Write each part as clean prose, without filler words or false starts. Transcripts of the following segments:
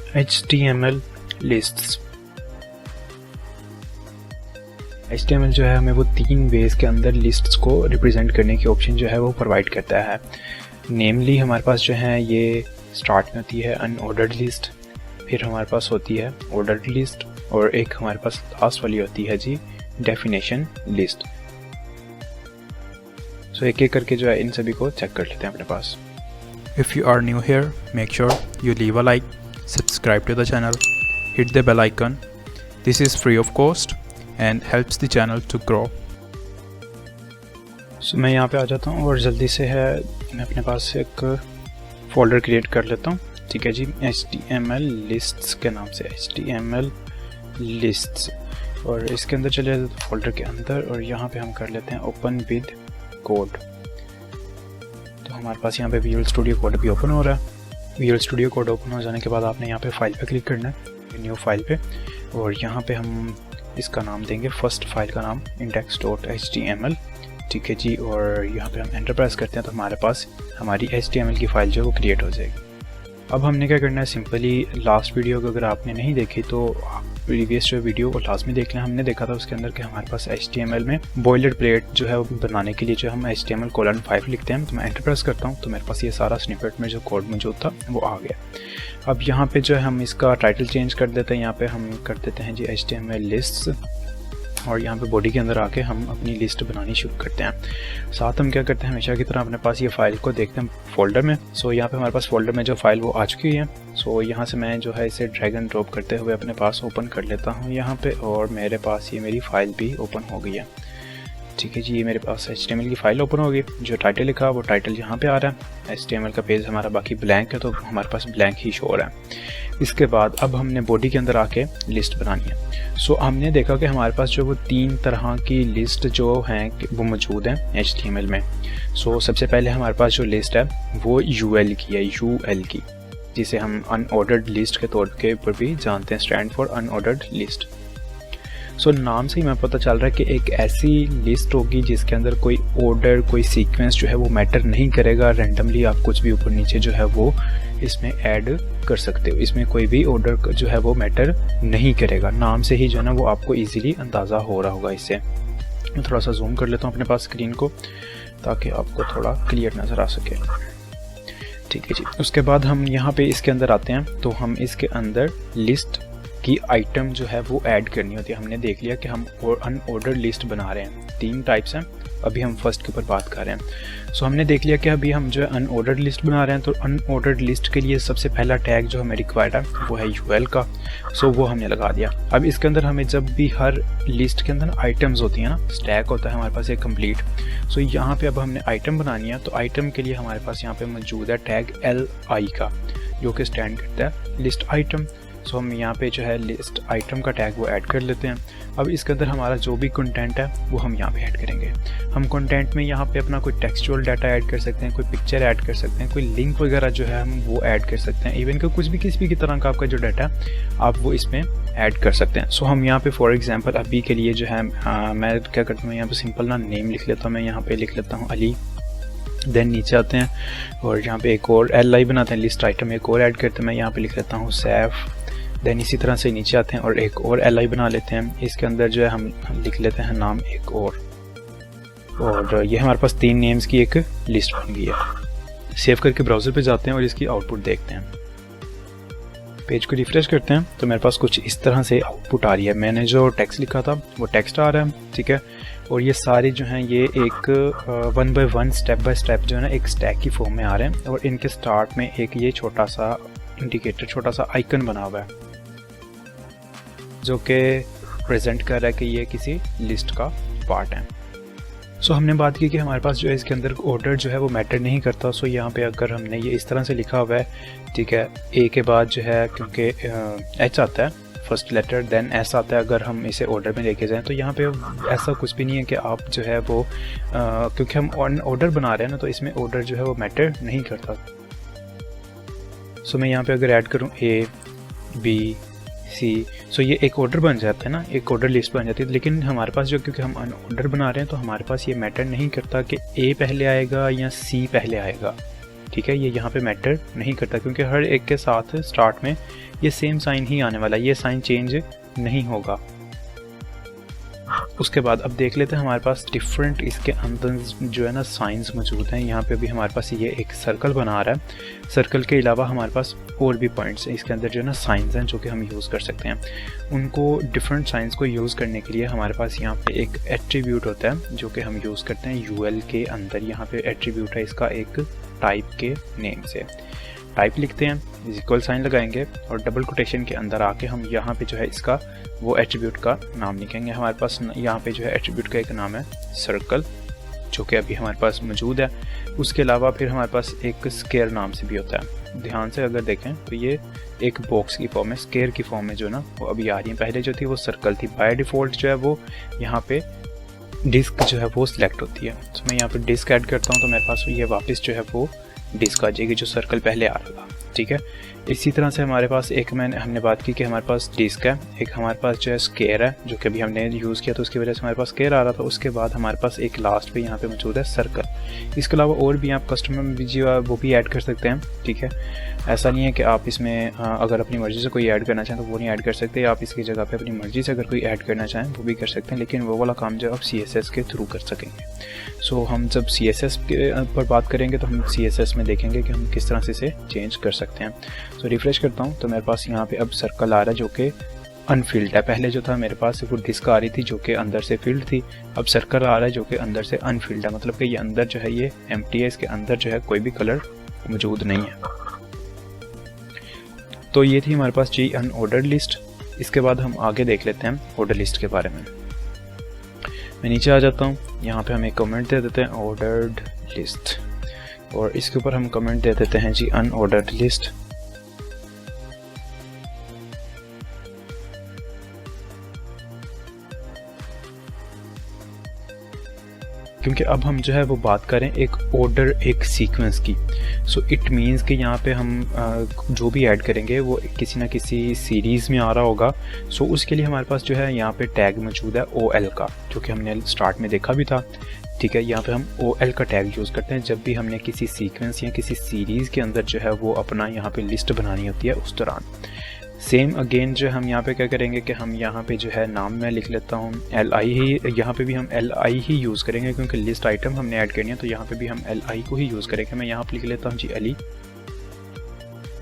HTML lists. HTML जो है हमें वो 3 वेज के अंदर लिस्ट्स को रिप्रेजेंट करने की ऑप्शन जो है वो प्रोवाइड करता है। नेमली हमारे पास जो है ये स्टार्ट में होती है अनऑर्डर्ड लिस्ट, फिर हमारे पास होती है ऑर्डर्ड लिस्ट, और एक हमारे पास लास्ट वाली होती है जी डेफिनेशन लिस्ट। सो एक एक करके जो है इन सभी को चेक कर लेते हैं अपने पास। If you are new here, make sure you leave a like, subscribe to the channel, hit the bell icon. This is free of cost and helps the channel to grow. सो मैं यहाँ पे आ जाता हूँ और जल्दी से है मैं अपने पास एक फ़ोल्डर क्रिएट कर लेता हूँ। ठीक है जी, HTML लिस्ट्स के नाम से HTML लिस्ट्स, और इसके अंदर चले जाते हैं फोल्डर के अंदर, और यहाँ पे हम कर लेते हैं ओपन विद कोड। तो हमारे पास यहाँ पे विजुअल स्टूडियो कोड भी ओपन हो रहा है। विजुअल स्टूडियो कोड ओपन हो जाने के बाद आपने यहाँ पे फाइल पे क्लिक करना है, न्यू फाइल पे, और यहाँ पे हम इसका नाम देंगे, फर्स्ट फाइल का नाम index.html। ठीक है जी, और यहाँ पे हम एंटर प्रेस करते हैं तो हमारे पास हमारी HTML की फ़ाइल जो है वो क्रिएट हो जाएगी। अब हमने क्या करना है, सिंपली लास्ट वीडियो को अगर आपने नहीं देखी तो प्रीवियस जो वीडियो को लास्ट में देख लें। हमने देखा था उसके अंदर कि हमारे पास HTML में बॉयलर प्लेट जो है वो बनाने के लिए जो हम HTML:5 लिखते हैं। तो मैं एंटर प्रेस करता हूँ तो मेरे पास ये सारा स्निपेट में जो कोड मौजूद था वो आ गया। अब यहाँ पे जो है हम इसका टाइटल चेंज कर देते हैं। यहाँ पे हम कर देते हैं जी HTML लिस्ट्स, और यहाँ पे बॉडी के अंदर आके हम अपनी लिस्ट बनानी शुरू करते हैं। साथ हम क्या करते हैं, हमेशा की तरह अपने पास ये फाइल को देखते हैं फोल्डर में। सो यहाँ पे हमारे पास फोल्डर में जो फाइल वो आ चुकी है। सो यहाँ से मैं जो है इसे ड्रैग एंड ड्रॉप करते हुए अपने पास ओपन कर लेता हूँ यहाँ पे, और मेरे पास ये मेरी फाइल भी ओपन हो गई है। ठीक है जी, ये मेरे पास HTML की फ़ाइल ओपन होगी। जो टाइटल लिखा वो टाइटल यहाँ पे आ रहा है। HTML का पेज हमारा बाकी ब्लैंक है तो हमारे पास ब्लैंक ही शो हो रहा है। इसके बाद अब हमने बॉडी के अंदर आके लिस्ट बनानी है। सो हमने देखा कि हमारे पास जो वो 3 तरह की लिस्ट जो हैं वो मौजूद हैं HTML में। सो सबसे पहले हमारे पास जो लिस्ट है वो UL की है, UL की, जिसे हम अनऑर्डर्ड लिस्ट के तौर के ऊपर भी जानते हैं, स्टैंड फॉर अनऑर्डर्ड लिस्ट। सो नाम से ही हमें पता चल रहा है कि एक ऐसी लिस्ट होगी जिसके अंदर कोई ऑर्डर, कोई सीक्वेंस जो है वो मैटर नहीं करेगा। रैंडमली आप कुछ भी ऊपर नीचे जो है वो इसमें ऐड कर सकते हो। इसमें कोई भी ऑर्डर जो है वो मैटर नहीं करेगा। नाम से ही जो है ना वो आपको इजीली अंदाज़ा हो रहा होगा। इससे मैं थोड़ा सा जूम कर लेता हूँ अपने पास स्क्रीन को ताकि आपको थोड़ा क्लियर नज़र आ सके। ठीक है जी, उसके बाद हम यहाँ पे इसके अंदर आते हैं तो हम इसके अंदर लिस्ट की आइटम जो है वो ऐड करनी होती है। हमने देख लिया कि हम अनऑर्डर्ड लिस्ट बना रहे हैं। 3 टाइप्स हैं, अभी हम फर्स्ट के ऊपर बात कर रहे हैं। सो हमने देख लिया कि अभी हम जो है अनऑर्डर्ड लिस्ट बना रहे हैं, तो अनऑर्डर्ड लिस्ट के लिए सबसे पहला टैग जो हमें रिक्वायर्ड है वो है UL का। सो वो हमने लगा दिया। अब इसके अंदर हमें जब भी हर लिस्ट के अंदर आइटम्स होती हैं ना, स्टैक होता है हमारे पास एक कंप्लीट। सो यहाँ पे अब हमने आइटम बनानी है, तो आइटम के लिए हमारे पास यहाँ पे मौजूद है टैग LI का, जो कि स्टैंड करता है लिस्ट आइटम। सो हम यहाँ पे जो है लिस्ट आइटम का टैग वो ऐड कर लेते हैं। अब इसके अंदर हमारा जो भी कंटेंट है वो हम यहाँ पे ऐड करेंगे। हम कंटेंट में यहाँ पे अपना कोई टेक्सचुअल डाटा ऐड कर सकते हैं, कोई पिक्चर ऐड कर सकते हैं, कोई लिंक वगैरह जो है हम वो ऐड कर सकते हैं। इवन कि कुछ भी किसी भी तरह का आपका जो डाटा है आप वो इसमें ऐड कर सकते हैं। सो हम यहाँ पे फॉर एग्जाम्पल अभी के लिए जो है मैं क्या करता हूँ, यहाँ पे सिंपल ना नेम लिख लेता हूँ। मैं यहाँ पे लिख लेता हूँ अली। देन नीचे आते हैं और यहाँ पे एक और LI बनाते हैं, लिस्ट आइटम एक और ऐड करते हैं। मैं यहाँ पे लिख लेता हूँ सैफ। देन इसी तरह से नीचे आते हैं और एक और LI बना लेते हैं। इसके अंदर जो है हम लिख लेते हैं नाम एक और ये हमारे पास 3 नेम्स की एक लिस्ट बन गई है। सेव करके ब्राउज़र पे जाते हैं और इसकी आउटपुट देखते हैं। पेज को रिफ्रेश करते हैं तो मेरे पास कुछ इस तरह से आउटपुट आ रही है। मैंने जो टेक्स्ट लिखा था वो टेक्स्ट आ रहा है। ठीक है, और ये सारे जो हैं ये एक 1 बाय 1 स्टेप बाय स्टेप जो है ना एक स्टैक की फॉर्म में आ रहे हैं, और इनके स्टार्ट में एक ये छोटा सा इंडिकेटर, छोटा सा आइकन बना हुआ है जो कि प्रेजेंट कर रहा है कि ये किसी लिस्ट का पार्ट है। सो हमने बात की कि हमारे पास जो है इसके अंदर ऑर्डर जो है वो मैटर नहीं करता। सो यहाँ पे अगर हमने ये इस तरह से लिखा हुआ है, ठीक है, ए के बाद जो है क्योंकि H आता है फर्स्ट लेटर, देन S आता है। अगर हम इसे ऑर्डर में लेके जाएं तो यहाँ पे ऐसा कुछ भी नहीं है कि आप जो है वो क्योंकि हम ऑर्डर बना रहे हैं ना, तो इसमें ऑर्डर जो है वो मैटर नहीं करता। सो मैं यहाँ पे अगर ऐड करूँ A B C, सो ये एक ऑर्डर बन जाता है ना, एक ऑर्डर लिस्ट बन जाती है। लेकिन हमारे पास जो, क्योंकि हम ऑर्डर बना रहे हैं तो हमारे पास ये मैटर नहीं करता कि A पहले आएगा या C पहले आएगा। ठीक है, ये यहाँ पे मैटर नहीं करता क्योंकि हर एक के साथ स्टार्ट में ये सेम साइन ही आने वाला है, ये साइन चेंज नहीं होगा। उसके बाद अब देख लेते हैं हमारे पास डिफरेंट इसके अंदर जो है ना साइंस मौजूद हैं। यहाँ पे अभी हमारे पास ये एक सर्कल बना रहा है, सर्कल के अलावा हमारे पास और भी पॉइंट्स हैं, इसके अंदर जो है ना साइंस हैं जो कि हम यूज़ कर सकते हैं। उनको डिफरेंट साइंस को यूज़ करने के लिए हमारे पास यहाँ पे एक एट्रीब्यूट होता है जो कि हम यूज़ करते हैं यूएल के अंदर। यहाँ पे एट्रीब्यूट है इसका एक टाइप के नेम से, टाइप लिखते हैं, इक्वल साइन लगाएंगे और डबल कोटेशन के अंदर आके हम यहाँ पे जो है इसका वो एट्रीब्यूट का नाम लिखेंगे। हमारे पास यहाँ पे जो है एट्रीब्यूट का एक नाम है सर्कल जो कि अभी हमारे पास मौजूद है। उसके अलावा फिर हमारे पास एक स्केयर नाम से भी होता है। ध्यान से अगर देखें तो ये एक बॉक्स की फॉर्म है, स्केयर की फॉर्म में जो ना वो अभी आ रही है। पहले जो थी वो सर्कल थी, बाय डिफ़ॉल्ट जो है वो यहाँ पे डिस्क जो है वो सिलेक्ट होती है। तो मैं यहाँ पे डिस्क ऐड करता हूँ तो मेरे पास ये वापस जो है वो डिस्क आ जाएगी जो सर्कल पहले आ रहा था, ठीक है। इसी तरह से हमारे पास एक हमने बात की कि हमारे पास डिस्क है, एक हमारे पास जो है स्केयर है जो कि अभी हमने यूज़ किया तो उसकी वजह से हमारे पास स्केयर आ रहा था। उसके बाद हमारे पास एक लास्ट पे यहाँ पे मौजूद है सर्कल। इसके अलावा और भी आप कस्टमर में भी जो वो भी ऐड कर सकते हैं, ठीक है। ऐसा नहीं है कि आप इसमें अगर अपनी मर्ज़ी से कोई ऐड करना चाहें तो वो नहीं ऐड कर सकते, आप इसकी जगह पे अपनी मर्ज़ी से अगर कोई ऐड करना चाहें वो भी कर सकते हैं, लेकिन वो वाला काम जो आप CSS के थ्रू कर सकेंगे। सो हम जब CSS के पर बात करेंगे तो हम CSS में देखेंगे कि हम किस तरह से इसे चेंज कर सकते हैं। तो रिफ्रेश करता हूँ तो मेरे पास यहाँ पे अब सर्कल आ रहा है जो कि अनफिल्ड है। पहले जो था मेरे पास वो डिस्क आ रही थी जो कि अंदर से फिल्ड थी, अब सर्कल आ रहा है जो कि अंदर से अनफिल्ड है, मतलब कि ये अंदर जो है ये एम्प्टी है, इसके अंदर जो है कोई भी कलर मौजूद नहीं है। तो ये थी हमारे पास जी अनऑर्डर्ड लिस्ट। इसके बाद हम आगे देख लेते हैं ऑर्डर लिस्ट के बारे में। मैं नीचे आ जाता हूँ, यहाँ पे हम एक कमेंट दे देते हैं ऑर्डर्ड लिस्ट और इसके ऊपर हम कमेंट दे देते हैं जी अनऑर्डर्ड लिस्ट। क्योंकि अब हम जो है वो बात करें एक ऑर्डर एक सीक्वेंस की। सो इट मीन्स कि यहाँ पे हम जो भी ऐड करेंगे वो किसी ना किसी सीरीज़ में आ रहा होगा। सो उसके लिए हमारे पास जो है यहाँ पे टैग मौजूद है OL का, जो कि हमने स्टार्ट में देखा भी था, ठीक है। यहाँ पे हम OL का टैग यूज़ करते हैं जब भी हमने किसी सीक्वेंस या किसी सीरीज़ के अंदर जो है वो अपना यहाँ पे लिस्ट बनानी होती है उस दौरान। सेम अगेन जो हम यहाँ पे क्या करेंगे कि हम यहाँ पे जो है नाम में लिख लेता हूँ LI ही, यहाँ पे भी हम LI ही यूज़ करेंगे क्योंकि लिस्ट आइटम हमने ऐड करनी है, तो यहाँ पे भी हम LI को ही यूज़ करेंगे। मैं यहाँ पे लिख लेता हूँ जी LI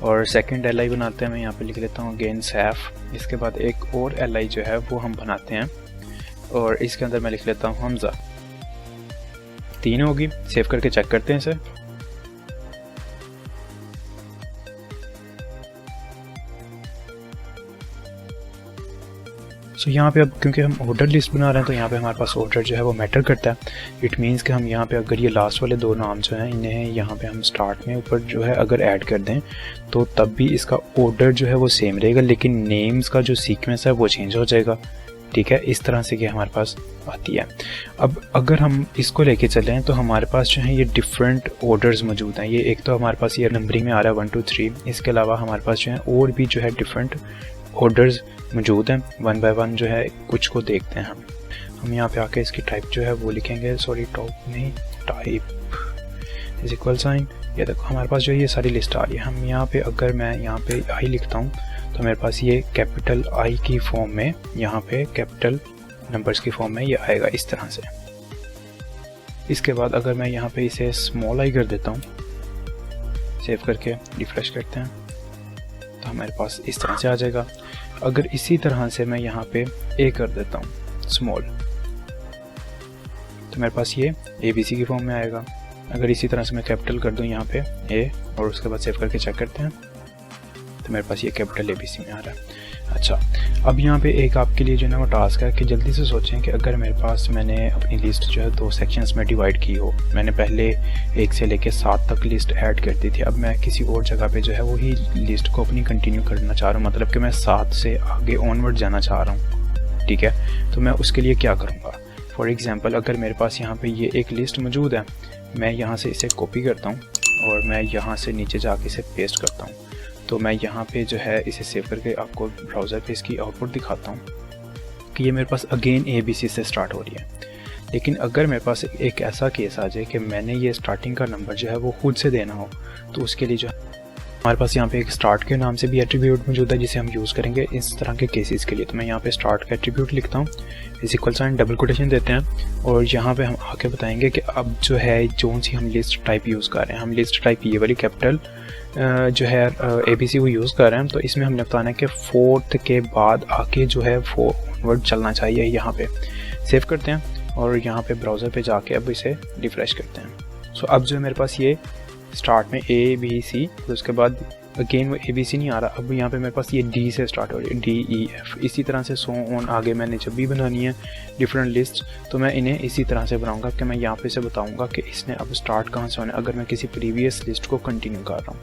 और सेकंड LI बनाते हैं, मैं यहाँ पे लिख लेता हूँ अगेन सैफ। इसके बाद एक और LI जो है वो हम बनाते हैं और इसके अंदर मैं लिख लेता हूँ हमज़ा। 3 होगी, सेव करके चेक करते हैं इसे। सो यहाँ पे अब क्योंकि हम ऑर्डर लिस्ट बना रहे हैं तो यहाँ पे हमारे पास ऑर्डर जो है वो मैटर करता है। इट मीन्स कि हम यहाँ पे अगर ये लास्ट वाले 2 नाम जो हैं इन्हें यहाँ पे हम स्टार्ट में ऊपर जो है अगर ऐड कर दें तो तब भी इसका ऑर्डर जो है वो सेम रहेगा, लेकिन नेम्स का जो सीक्वेंस है वो चेंज हो जाएगा, ठीक है। इस तरह से कि हमारे पास आती है। अब अगर हम इसको लेके चलें तो हमारे पास जो है ये डिफरेंट ऑर्डर्स मौजूद हैं। ये एक तो हमारे पास ये नंबरिंग में आ रहा है 1 2 3, इसके अलावा हमारे पास जो है और भी जो है डिफरेंट ऑर्डर्स मौजूद हैं। 1 बाय 1 जो है कुछ को देखते हैं हम यहाँ पे आके इसकी टाइप जो है वो लिखेंगे, सॉरी टॉप नहीं, टाइप इज इक्वल साइन। ये देखो हमारे पास जो ये सारी लिस्ट आ रही है। हम यहाँ पे अगर मैं यहाँ पे आई लिखता हूँ तो मेरे पास ये कैपिटल आई की फॉर्म में, यहाँ पे कैपिटल नंबर्स की फॉर्म में ये आएगा इस तरह से। इसके बाद अगर मैं यहाँ पे इसे स्मॉल आई कर देता हूँ, सेव करके रिफ्रेश करते हैं तो हमारे पास इस तरह से आ जाएगा। अगर इसी तरह से मैं यहाँ पे ए कर देता हूँ स्मॉल तो मेरे पास ये ABC की फॉर्म में आएगा। अगर इसी तरह से मैं कैपिटल कर दूँ यहाँ पे ए और उसके बाद सेव करके चेक करते हैं तो मेरे पास ये कैपिटल ABC में आ रहा है। अच्छा, अब यहाँ पे एक आपके लिए जो है ना वो टास्क है कि जल्दी से सोचें कि अगर मेरे पास मैंने अपनी लिस्ट जो है 2 सेक्शंस में डिवाइड की हो, मैंने पहले 1 से लेके 7 तक लिस्ट ऐड कर दी थी, अब मैं किसी और जगह पे जो है वही लिस्ट को अपनी कंटिन्यू करना चाह रहा हूँ, मतलब कि मैं 7 से आगे ऑनवर्ड जाना चाह रहा हूँ, ठीक है। तो मैं उसके लिए क्या करूँगा? फॉर एग्ज़ाम्पल अगर मेरे पास यहाँ पर ये एक लिस्ट मौजूद है, मैं यहाँ से इसे कॉपी करता हूँ और मैं यहाँ से नीचे जाके इसे पेस्ट करता हूँ। तो मैं यहाँ पे जो है इसे सेव करके आपको ब्राउज़र पे इसकी आउटपुट दिखाता हूँ कि ये मेरे पास अगेन ABC से स्टार्ट हो रही है। लेकिन अगर मेरे पास एक ऐसा केस आ जाए कि मैंने ये स्टार्टिंग का नंबर जो है वो खुद से देना हो, तो उसके लिए जो हमारे पास यहाँ पे एक स्टार्ट के नाम से भी एट्रीब्यूट मौजूद है जिसे हम यूज़ करेंगे इस तरह के केसेस के लिए। तो मैं यहाँ पे स्टार्ट का एट्रीब्यूट लिखता हूँ, इक्वल साइन डबल कोटेशन देते हैं और यहाँ पे हम आके बताएंगे कि अब जो है जोन सी हम लिस्ट टाइप यूज़ कर रहे हैं, हम लिस्ट टाइप ये वाली कैपिटल जो है ABC वो यूज़ कर रहे हैं। तो इसमें हमने बताना है कि 4th के बाद आके जो है फॉरवर्ड चलना चाहिए। यहाँ पे सेव करते हैं और यहाँ पे ब्राउज़र पे जाके अब इसे रिफ्रेश करते हैं। सो अब जो है मेरे पास ये स्टार्ट में ABC, तो उसके बाद अगेन वो ABC नहीं आ रहा, अब यहाँ पे मेरे पास ये D से स्टार्ट हो रही है, DEF। इसी तरह से सो ऑन आगे मैंने जब भी बनानी है डिफरेंट लिस्ट तो मैं इन्हें इसी तरह से बनाऊंगा कि मैं यहाँ पे से बताऊंगा कि इसने अब स्टार्ट कहाँ से होना है अगर मैं किसी प्रीवियस लिस्ट को कंटिन्यू कर रहा हूँ।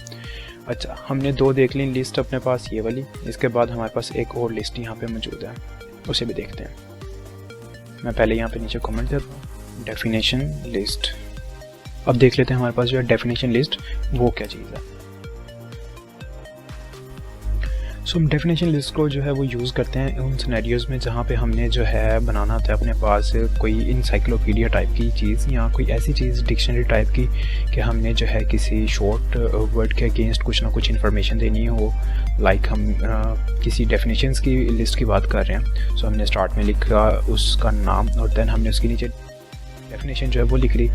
अच्छा, हमने 2 देख ली लिस्ट अपने पास ये वाली, इसके बाद हमारे पास एक और लिस्ट यहाँ पर मौजूद है, उसे भी देखते हैं। मैं पहले यहाँ पर नीचे कमेंट देता हूँ, डेफिनेशन लिस्ट। अब देख लेते हैं हमारे पास जो है डेफिनेशन लिस्ट वो क्या चीज़ है। सो हम डेफिनेशन लिस्ट को जो है वो यूज़ करते हैं उन सिनेरियोज़ में जहाँ पे हमने जो है बनाना होता है अपने पास कोई इंसाइक्लोपीडिया टाइप की चीज़ या कोई ऐसी चीज़ डिक्शनरी टाइप की कि हमने जो है किसी शॉर्ट वर्ड के अगेंस्ट कुछ ना कुछ इन्फॉर्मेशन देनी हो। लाइक हम किसी डेफिनेशंस की लिस्ट की बात कर रहे हैं। सो हमने स्टार्ट में लिखा उसका नाम और देन हमने उसके नीचे डेफिनेशन जो है वो लिख ली।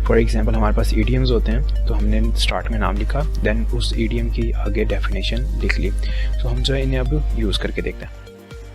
फॉर एग्जांपल हमारे पास ईडीएम्स होते हैं तो हमने स्टार्ट में नाम लिखा, देन उस ईडीएम की आगे डेफिनेशन लिख ली। तो हम जो है इन्हें अब यूज़ करके देखते हैं।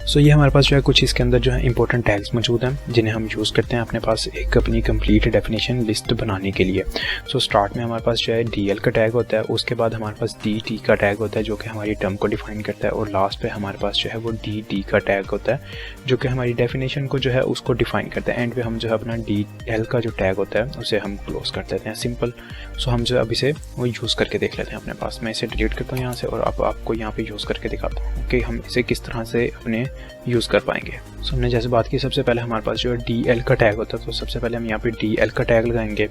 सो ये हमारे पास जो है कुछ इसके अंदर जो है इंपॉर्टेंट टैग्स मौजूद हैं जिन्हें हम यूज़ करते हैं अपने पास एक अपनी कंप्लीट डेफिनेशन लिस्ट बनाने के लिए। सो स्टार्ट में हमारे पास जो है DL का टैग होता है, उसके बाद हमारे पास DT का टैग होता है जो कि हमारी टर्म को डिफाइन करता है, और लास्ट पे हमारे पास जो है वो DD का टैग होता है जो कि हमारी डेफिनेशन को जो है उसको डिफाइन करता है। एंड पे हम जो है अपना DL का जो टैग होता है उसे हम क्लोज कर देते हैं, सिंपल। सो हम जो है अब इसे वो यूज़ करके देख लेते हैं अपने पास। मैं इसे डिलीट करता हूँ यहाँ से और अब आपको यहाँ पे यूज़ करके दिखाता हूँ कि हम इसे किस तरह से अपने यूज़ कर पाएंगे। सो हमने जैसे बात की, सबसे पहले हमारे पास जो है DL का टैग होता है, तो सबसे पहले हम यहाँ पे DL का टैग लगाएंगे।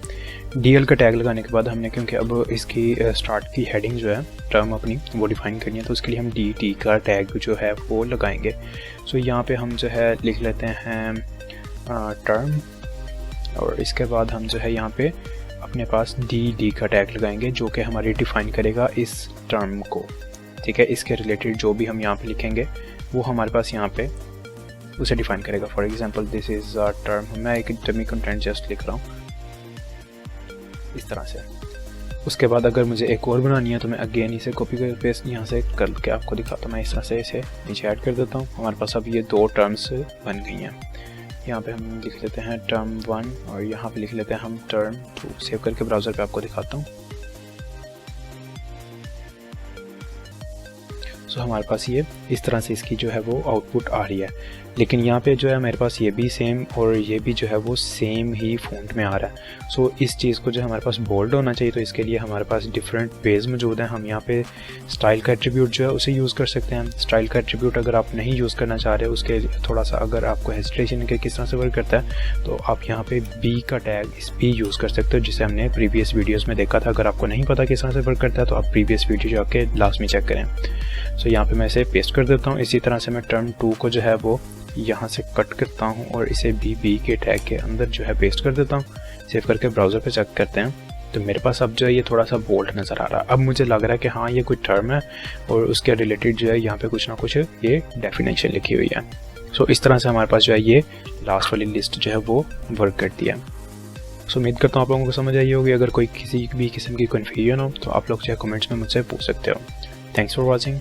DL का टैग लगाने के बाद हमने क्योंकि अब इसकी स्टार्ट की हेडिंग जो है टर्म अपनी वो डिफाइन करनी है, तो उसके लिए हम DT का टैग जो है वो लगाएंगे। सो यहाँ पे हम जो है लिख लेते हैं टर्म, और इसके बाद हम जो है यहाँ पे अपने पास DD का टैग लगाएंगे जो कि हमारी डिफाइन करेगा इस टर्म को। ठीक है, इसके रिलेटेड जो भी हम यहाँ पे लिखेंगे वो हमारे पास यहाँ पे उसे डिफाइन करेगा। For example this is a term, मैं एक डमी कंटेंट जस्ट लिख रहा हूँ इस तरह से। उसके बाद अगर मुझे एक और बनानी है तो मैं अगेन इसे कॉपी कर पेस्ट यहाँ से करके आपको दिखाता हूँ। मैं इस तरह से इसे नीचे ऐड कर देता हूँ। हमारे पास अब ये 2 टर्म्स बन गई हैं। यहाँ पे हम लिख लेते हैं टर्म 1 और यहाँ पे लिख लेते हैं हम टर्म 2। सेव करके ब्राउज़र पे आपको दिखाता हूँ। सो हमारे पास ये इस तरह से इसकी जो है वो आउटपुट आ रही है। लेकिन यहाँ पे जो है मेरे पास ये भी सेम और ये भी जो है वो सेम ही फ़ॉन्ट में आ रहा है। सो इस चीज़ को जो है हमारे पास बोल्ड होना चाहिए, तो इसके लिए हमारे पास डिफरेंट वेज मौजूद हैं। हम यहाँ पे स्टाइल का एट्रीब्यूट जो है उसे यूज़ कर सकते हैं। स्टाइल का एट्रीब्यूट अगर आप नहीं यूज़ करना चाह रहे, उसके थोड़ा सा अगर आपको हेजिटेशन के किस तरह से वर्क करता है, तो आप यहाँ पे B का टैग इस B यूज़ कर सकते हो, जिसे हमने प्रीवियस वीडियोज़ में देखा था। अगर आपको नहीं पता किस तरह से वर्क करता है तो आप प्रीवियस वीडियो जाके लास्ट में चेक करें। सो यहाँ पे मैं इसे पेस्ट कर देता हूँ। इसी तरह से मैं टर्म 2 को जो है वो यहाँ से कट करता हूँ और इसे B के टैग के अंदर जो है पेस्ट कर देता हूँ। सेव करके ब्राउज़र पे चेक करते हैं तो मेरे पास अब जो है ये थोड़ा सा बोल्ड नज़र आ रहा है। अब मुझे लग रहा है कि हाँ ये कोई टर्म है और उसके रिलेटेड जो है यहाँ पे कुछ ना कुछ ये डेफिनेशन लिखी हुई है। सो इस तरह से हमारे पास जो है ये लास्ट वाली लिस्ट जो है वो वर्क करती है। सो उम्मीद करता हूँ आप लोगों को समझ आई होगी। अगर कोई किसी भी किस्म की कन्फ्यूजन हो तो आप लोग जो है कमेंट्स में मुझसे पूछ सकते हो। Thanks for watching.